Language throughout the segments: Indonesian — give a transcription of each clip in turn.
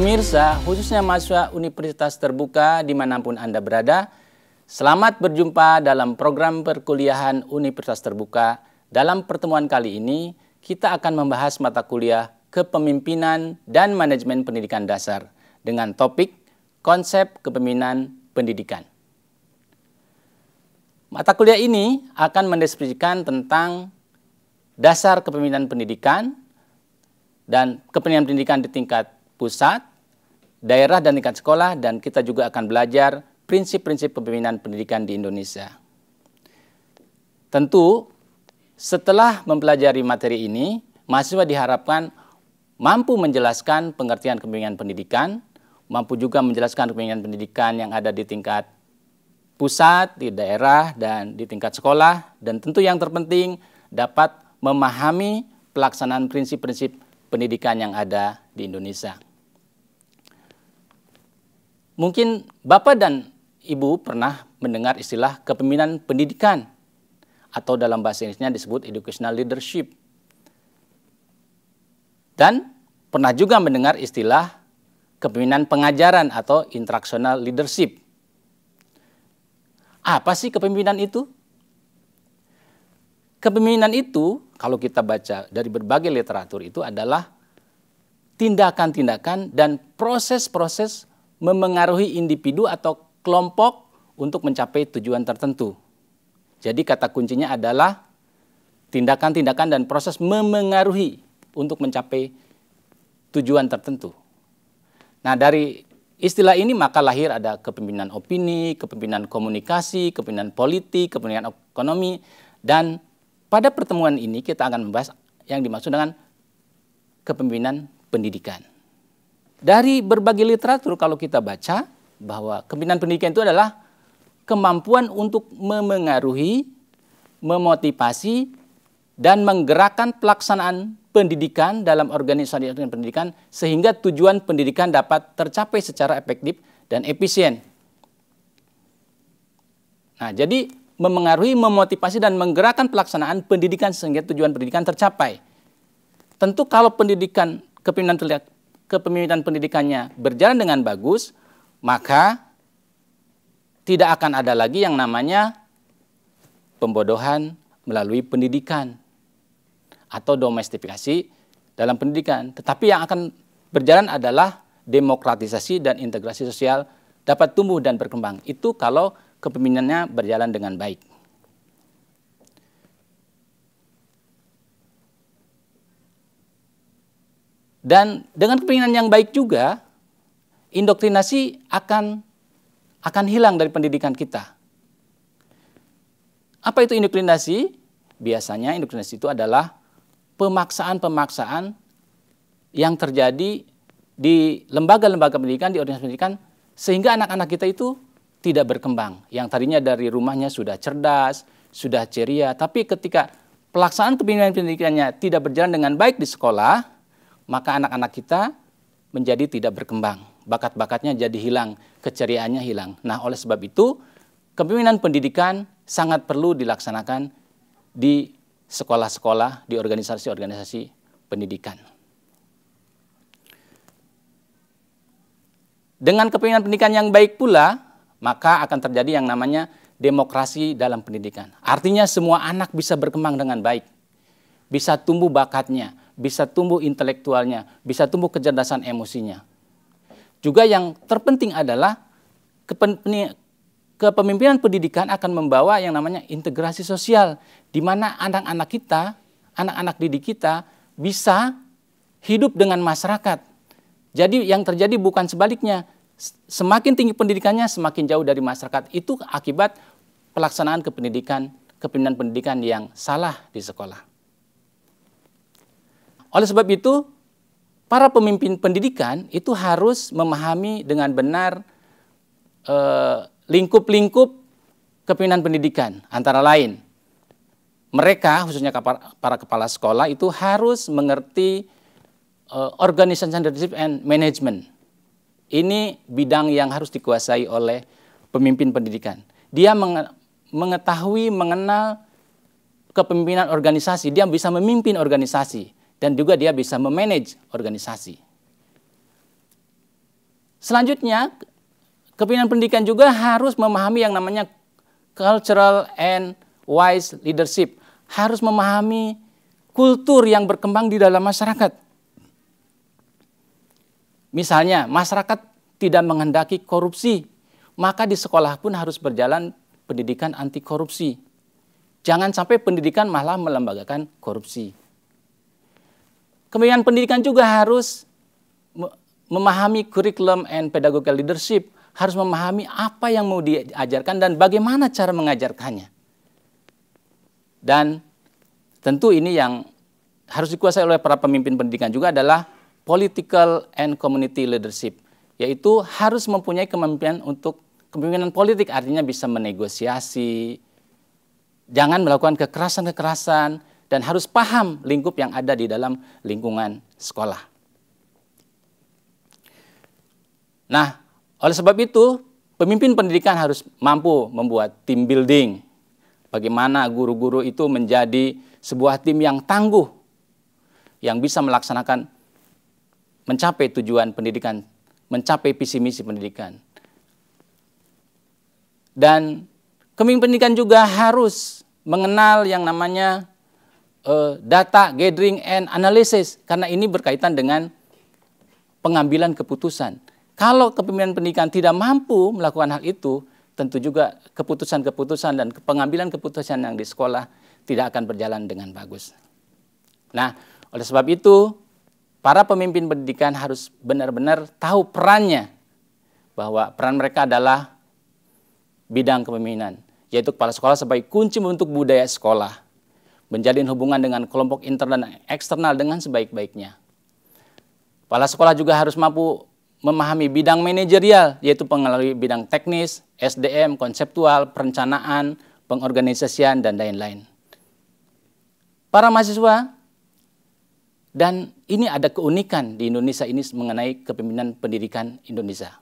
Pemirsa, khususnya mahasiswa Universitas Terbuka dimanapun Anda berada, selamat berjumpa dalam program perkuliahan Universitas Terbuka. Dalam pertemuan kali ini, kita akan membahas mata kuliah Kepemimpinan dan Manajemen Pendidikan Dasar dengan topik Konsep Kepemimpinan Pendidikan. Mata kuliah ini akan mendeskripsikan tentang dasar kepemimpinan pendidikan dan kepemimpinan pendidikan di tingkat pusat, daerah dan tingkat sekolah, dan kita juga akan belajar prinsip-prinsip kepemimpinan pendidikan di Indonesia. Tentu, setelah mempelajari materi ini, mahasiswa diharapkan mampu menjelaskan pengertian kepemimpinan pendidikan, mampu juga menjelaskan kepemimpinan pendidikan yang ada di tingkat pusat, di daerah, dan di tingkat sekolah, dan tentu yang terpenting dapat memahami pelaksanaan prinsip-prinsip pendidikan yang ada di Indonesia. Mungkin Bapak dan Ibu pernah mendengar istilah kepemimpinan pendidikan atau dalam bahasa Inggrisnya disebut educational leadership. Dan pernah juga mendengar istilah kepemimpinan pengajaran atau instructional leadership. Apa sih kepemimpinan itu? Kepemimpinan itu, kalau kita baca dari berbagai literatur, itu adalah tindakan-tindakan dan proses-proses memengaruhi individu atau kelompok untuk mencapai tujuan tertentu. Jadi kata kuncinya adalah tindakan-tindakan dan proses memengaruhi untuk mencapai tujuan tertentu. Nah, dari istilah ini maka lahir ada kepemimpinan opini, kepemimpinan komunikasi, kepemimpinan politik, kepemimpinan ekonomi, dan pada pertemuan ini kita akan membahas yang dimaksud dengan kepemimpinan pendidikan. Dari berbagai literatur kalau kita baca bahwa kepemimpinan pendidikan itu adalah kemampuan untuk memengaruhi, memotivasi, dan menggerakkan pelaksanaan pendidikan dalam organisasi pendidikan sehingga tujuan pendidikan dapat tercapai secara efektif dan efisien. Nah, jadi memengaruhi, memotivasi, dan menggerakkan pelaksanaan pendidikan sehingga tujuan pendidikan tercapai. Tentu kalau kepemimpinan pendidikannya berjalan dengan bagus, maka tidak akan ada lagi yang namanya pembodohan melalui pendidikan atau domestifikasi dalam pendidikan. Tetapi yang akan berjalan adalah demokratisasi dan integrasi sosial dapat tumbuh dan berkembang. Itu kalau kepemimpinannya berjalan dengan baik. Dan dengan kepemimpinan yang baik juga, indoktrinasi akan hilang dari pendidikan kita. Apa itu indoktrinasi? Biasanya indoktrinasi itu adalah pemaksaan-pemaksaan yang terjadi di lembaga-lembaga pendidikan, di organisasi pendidikan, sehingga anak-anak kita itu tidak berkembang. Yang tadinya dari rumahnya sudah cerdas, sudah ceria, tapi ketika pelaksanaan kepemimpinan pendidikannya tidak berjalan dengan baik di sekolah, maka anak-anak kita menjadi tidak berkembang. Bakat-bakatnya jadi hilang, keceriaannya hilang. Nah, oleh sebab itu, kepemimpinan pendidikan sangat perlu dilaksanakan di sekolah-sekolah, di organisasi-organisasi pendidikan. Dengan kepemimpinan pendidikan yang baik pula, maka akan terjadi yang namanya demokrasi dalam pendidikan. Artinya semua anak bisa berkembang dengan baik. Bisa tumbuh bakatnya, bisa tumbuh intelektualnya, bisa tumbuh kecerdasan emosinya. Juga yang terpenting adalah kepemimpinan pendidikan akan membawa yang namanya integrasi sosial, di mana anak-anak kita, anak-anak didik kita bisa hidup dengan masyarakat. Jadi yang terjadi bukan sebaliknya, semakin tinggi pendidikannya semakin jauh dari masyarakat. Itu akibat pelaksanaan kepemimpinan pendidikan yang salah di sekolah. Oleh sebab itu, para pemimpin pendidikan itu harus memahami dengan benar lingkup-lingkup kepemimpinan pendidikan. Antara lain, mereka, khususnya para kepala sekolah, itu harus mengerti organization leadership and management. Ini bidang yang harus dikuasai oleh pemimpin pendidikan. Dia mengetahui, mengenal kepemimpinan organisasi, dia bisa memimpin organisasi. Dan juga dia bisa memanage organisasi. Selanjutnya, kepemimpinan pendidikan juga harus memahami yang namanya cultural and wise leadership. Harus memahami kultur yang berkembang di dalam masyarakat. Misalnya, masyarakat tidak menghendaki korupsi, maka di sekolah pun harus berjalan pendidikan anti korupsi. Jangan sampai pendidikan malah melembagakan korupsi. Kepemimpinan pendidikan juga harus memahami curriculum and pedagogical leadership, harus memahami apa yang mau diajarkan dan bagaimana cara mengajarkannya. Dan tentu ini yang harus dikuasai oleh para pemimpin pendidikan juga adalah political and community leadership, yaitu harus mempunyai kemampuan untuk kepemimpinan politik, artinya bisa menegosiasi, jangan melakukan kekerasan-kekerasan, dan harus paham lingkup yang ada di dalam lingkungan sekolah. Nah, oleh sebab itu, pemimpin pendidikan harus mampu membuat team building. Bagaimana guru-guru itu menjadi sebuah tim yang tangguh, yang bisa melaksanakan, mencapai tujuan pendidikan, mencapai visi misi pendidikan. Dan kepemimpinan pendidikan juga harus mengenal yang namanya data gathering and analysis, karena ini berkaitan dengan pengambilan keputusan. Kalau kepemimpinan pendidikan tidak mampu melakukan hal itu, tentu juga keputusan-keputusan dan pengambilan keputusan yang di sekolah tidak akan berjalan dengan bagus. Nah, oleh sebab itu, para pemimpin pendidikan harus benar-benar tahu perannya, bahwa peran mereka adalah bidang kepemimpinan, yaitu kepala sekolah sebagai kunci untuk budaya sekolah, menjalin hubungan dengan kelompok internal dan eksternal dengan sebaik-baiknya. Kepala sekolah juga harus mampu memahami bidang manajerial, yaitu mengenai bidang teknis, SDM, konseptual, perencanaan, pengorganisasian, dan lain-lain. Para mahasiswa, dan ini ada keunikan di Indonesia ini mengenai kepemimpinan pendidikan Indonesia.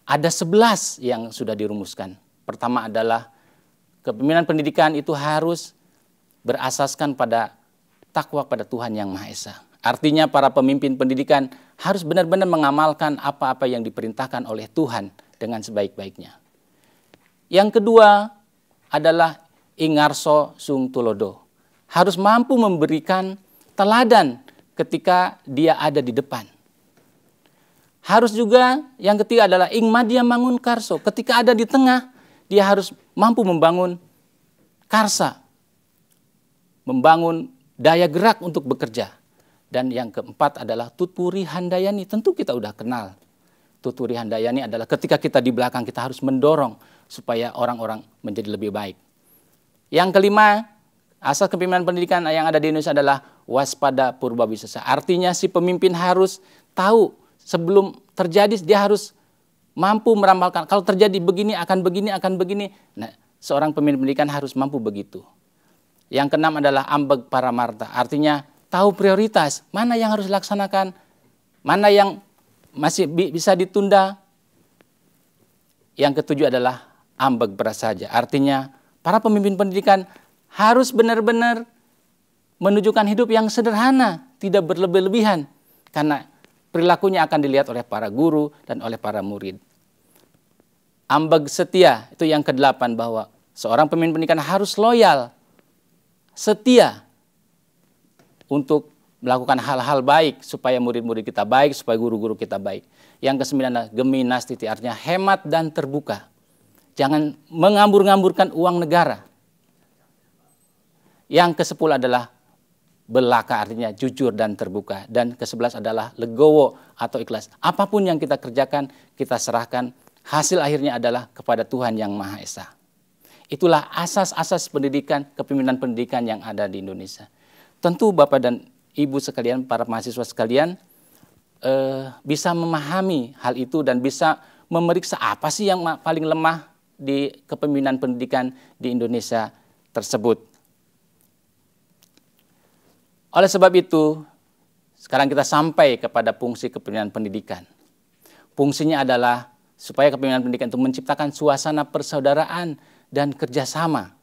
Ada 11 yang sudah dirumuskan. Pertama adalah kepemimpinan pendidikan itu harus berasaskan pada takwa pada Tuhan Yang Maha Esa. Artinya para pemimpin pendidikan harus benar-benar mengamalkan apa-apa yang diperintahkan oleh Tuhan dengan sebaik-baiknya. Yang kedua adalah ingarso sung tulodo. Harus mampu memberikan teladan ketika dia ada di depan. Harus juga yang ketiga adalah ing madya mangun karso. Ketika ada di tengah, dia harus mampu membangun karsa, membangun daya gerak untuk bekerja. Dan yang keempat adalah tutpuri handayani. Tentu kita udah kenal. Tutpuri handayani adalah ketika kita di belakang kita harus mendorong supaya orang-orang menjadi lebih baik. Yang kelima, asas kepemimpinan pendidikan yang ada di Indonesia adalah waspada purba wisesa. Artinya si pemimpin harus tahu sebelum terjadi, dia harus mampu meramalkan. Kalau terjadi begini, akan begini, akan begini. Nah, seorang pemimpin pendidikan harus mampu begitu. Yang keenam adalah ambeg paramarta. Artinya tahu prioritas, mana yang harus dilaksanakan, mana yang masih bisa ditunda. Yang ketujuh adalah ambeg prasaja. Artinya para pemimpin pendidikan harus benar-benar menunjukkan hidup yang sederhana, tidak berlebih-lebihan. Karena perilakunya akan dilihat oleh para guru dan oleh para murid. Ambeg setia, itu yang kedelapan, bahwa seorang pemimpin pendidikan harus loyal, setia untuk melakukan hal-hal baik supaya murid-murid kita baik, supaya guru-guru kita baik. Yang kesembilan adalah geminastiti, artinya hemat dan terbuka. Jangan mengambur-ngamburkan uang negara. Yang ke-10 adalah belaka, artinya jujur dan terbuka. Dan ke-11 adalah legowo atau ikhlas. Apapun yang kita kerjakan, kita serahkan, hasil akhirnya adalah kepada Tuhan Yang Maha Esa. Itulah asas-asas pendidikan, kepemimpinan pendidikan yang ada di Indonesia. Tentu Bapak dan Ibu sekalian, para mahasiswa sekalian, bisa memahami hal itu dan bisa memeriksa apa sih yang paling lemah di kepemimpinan pendidikan di Indonesia tersebut. Oleh sebab itu, sekarang kita sampai kepada fungsi kepemimpinan pendidikan. Fungsinya adalah supaya kepemimpinan pendidikan itu menciptakan suasana persaudaraan dan kerjasama,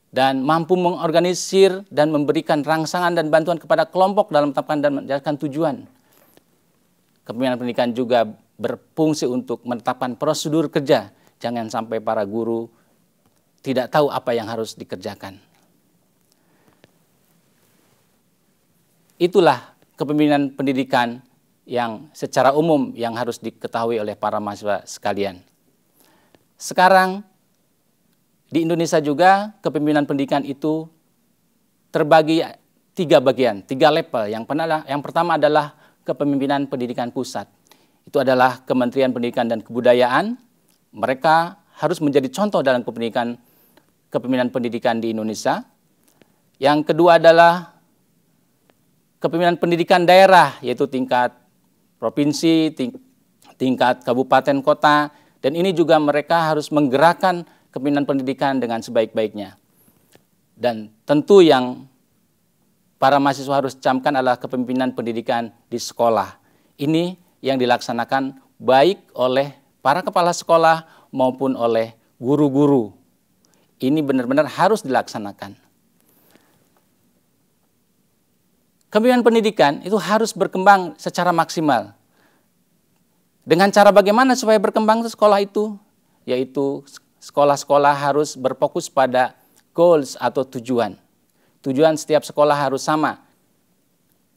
dan mampu mengorganisir dan memberikan rangsangan dan bantuan kepada kelompok dalam menetapkan dan menjalankan tujuan. kepemimpinan pendidikan juga berfungsi untuk menetapkan prosedur kerja. Jangan sampai para guru tidak tahu apa yang harus dikerjakan. Itulah kepemimpinan pendidikan yang secara umum yang harus diketahui oleh para mahasiswa sekalian. Sekarang di Indonesia juga kepemimpinan pendidikan itu terbagi 3 bagian, 3 level. Yang pertama adalah kepemimpinan pendidikan pusat. Itu adalah Kementerian Pendidikan dan Kebudayaan. Mereka harus menjadi contoh dalam kepemimpinan pendidikan di Indonesia. Yang kedua adalah kepemimpinan pendidikan daerah, yaitu tingkat provinsi, tingkat kabupaten kota, dan ini juga mereka harus menggerakkan kepemimpinan pendidikan dengan sebaik-baiknya. Dan tentu yang para mahasiswa harus camkan adalah kepemimpinan pendidikan di sekolah. Ini yang dilaksanakan baik oleh para kepala sekolah maupun oleh guru-guru. Ini benar-benar harus dilaksanakan. Kepemimpinan pendidikan itu harus berkembang secara maksimal. Dengan cara bagaimana supaya berkembang sekolah itu? Yaitu sekolah-sekolah harus berfokus pada goals atau tujuan. Tujuan setiap sekolah harus sama.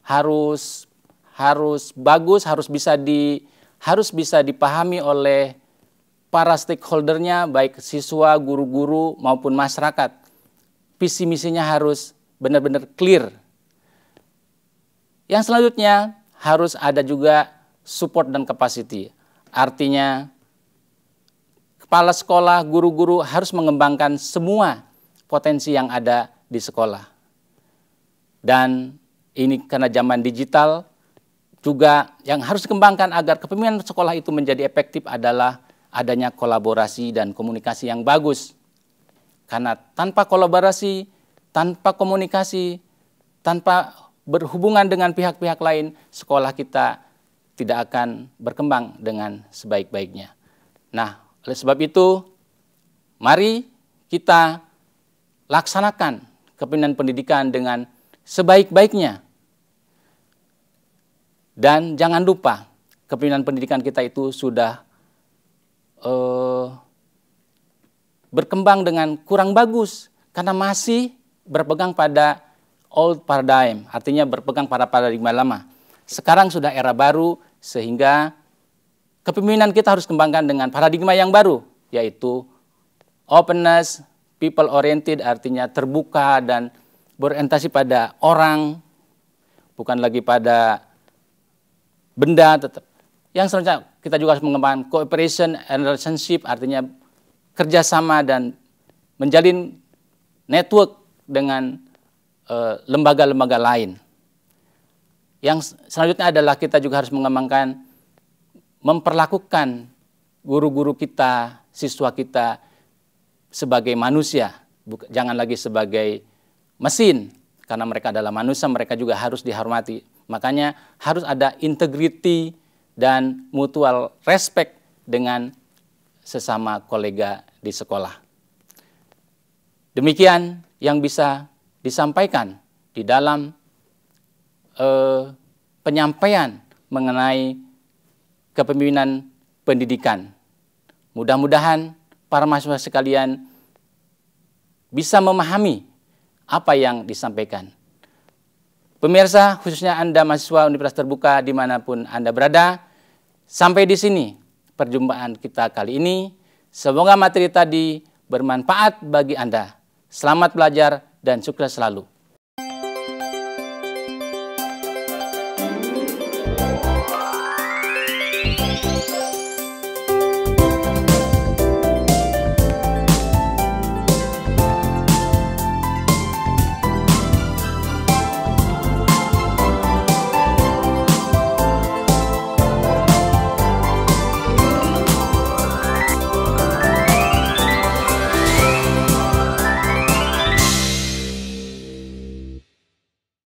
Harus bagus, harus bisa dipahami oleh para stakeholdernya, baik siswa, guru-guru maupun masyarakat. Visi misinya harus benar-benar clear. Yang selanjutnya harus ada juga support dan capacity. Artinya kepala sekolah, guru-guru harus mengembangkan semua potensi yang ada di sekolah. Dan ini karena zaman digital juga yang harus dikembangkan agar kepemimpinan sekolah itu menjadi efektif adalah adanya kolaborasi dan komunikasi yang bagus. Karena tanpa kolaborasi, tanpa komunikasi, tanpa berhubungan dengan pihak-pihak lain, sekolah kita tidak akan berkembang dengan sebaik-baiknya. Nah, oleh sebab itu, mari kita laksanakan kepemimpinan pendidikan dengan sebaik-baiknya. Dan jangan lupa, kepemimpinan pendidikan kita itu sudah berkembang dengan kurang bagus, karena masih berpegang pada old paradigm, artinya berpegang pada paradigma lama. Sekarang sudah era baru, sehingga kepemimpinan kita harus kembangkan dengan paradigma yang baru, yaitu openness, people oriented, artinya terbuka dan berorientasi pada orang, bukan lagi pada benda. Yang selanjutnya kita juga harus mengembangkan cooperation and relationship, artinya kerjasama dan menjalin network dengan lembaga-lembaga lain. Yang selanjutnya adalah kita juga harus mengembangkan, memperlakukan guru-guru kita, siswa kita sebagai manusia, jangan lagi sebagai mesin, karena mereka adalah manusia, mereka juga harus dihormati. Makanya harus ada integrity dan mutual respect dengan sesama kolega di sekolah. Demikian yang bisa disampaikan di dalam penyampaian mengenai kepemimpinan pendidikan. Mudah-mudahan para mahasiswa sekalian bisa memahami apa yang disampaikan. Pemirsa, khususnya Anda mahasiswa Universitas Terbuka dimanapun Anda berada, sampai di sini perjumpaan kita kali ini. Semoga materi tadi bermanfaat bagi Anda. Selamat belajar dan sukses selalu.